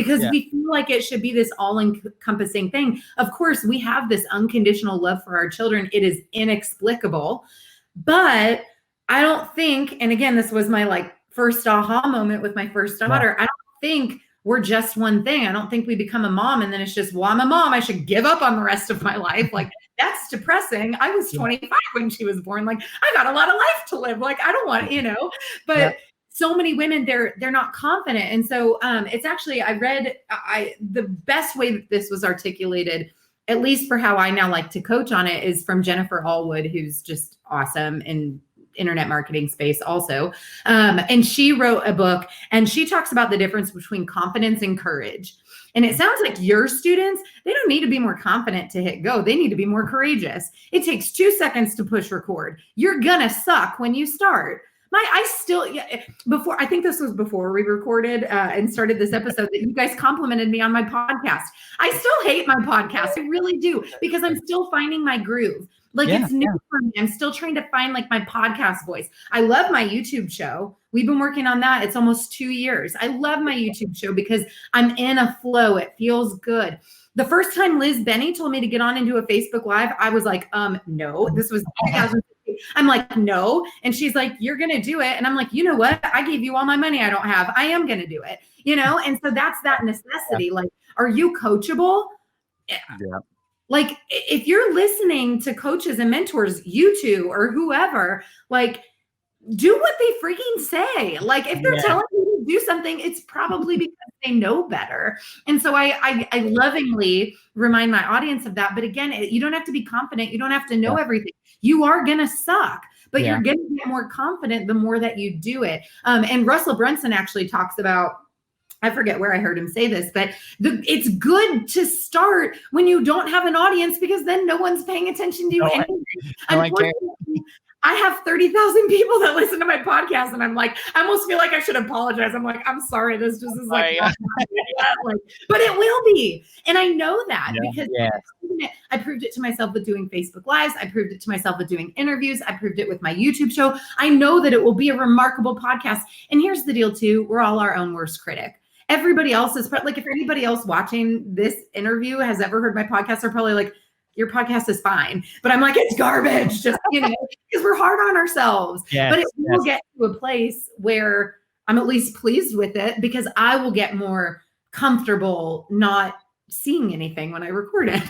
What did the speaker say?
because we feel like it should be this all-encompassing thing. Of course, we have this unconditional love for our children. It is inexplicable, but I don't think, and again, this was my like first aha moment with my first daughter. I don't think we're just one thing. I don't think we become a mom and then it's just, well, I'm a mom, I should give up on the rest of my life. Like, that's depressing. I was 25 when she was born. Like, I got a lot of life to live. Like, I don't want, but so many women, they're not confident. And so it's actually, I read the best way that this was articulated, at least for how I now like to coach on it, is from Jennifer Allwood, who's just awesome in internet marketing space also. And she wrote a book and she talks about the difference between confidence and courage. And it sounds like your students, they don't need to be more confident to hit go. They need to be more courageous. It takes 2 seconds to push record. You're gonna suck when you start. I think this was before we recorded and started this episode, that you guys complimented me on my podcast. I still hate my podcast. I really do, because I'm still finding my groove. Like, it's new for me. I'm still trying to find like my podcast voice. I love my YouTube show. We've been working on that. It's almost 2 years. I love my YouTube show because I'm in a flow. It feels good. The first time Liz Benny told me to get on and do a Facebook Live, I was like, no, this was 2015. I'm like, no. And she's like, you're going to do it. And I'm like, you know what? I gave you all my money I don't have. I am going to do it, And so that's that necessity. Like, are you coachable? Yeah. Like, if you're listening to coaches and mentors, you two or whoever, like, do what they freaking say. Like, if they're telling you to do something, it's probably because they know better. And so I lovingly remind my audience of that. But again, you don't have to be confident. You don't have to know everything. You are going to suck, but you're going to get more confident the more that you do it. And Russell Brunson actually talks about, I forget where I heard him say this, but it's good to start when you don't have an audience, because then no one's paying attention to you anyway. Unfortunately, I have 30,000 people that listen to my podcast, and I'm like, I almost feel like I should apologize. I'm like, I'm sorry, this just is like, but it will be. And I know that because I proved it to myself with doing Facebook Lives. I proved it to myself with doing interviews. I proved it with my YouTube show. I know that it will be a remarkable podcast. And here's the deal too. We're all our own worst critic. Everybody else is like, if anybody else watching this interview has ever heard my podcast, they're probably like, your podcast is fine. But I'm like, it's garbage, just, because we're hard on ourselves. But it will get to a place where I'm at least pleased with it, because I will get more comfortable not seeing anything when I record it.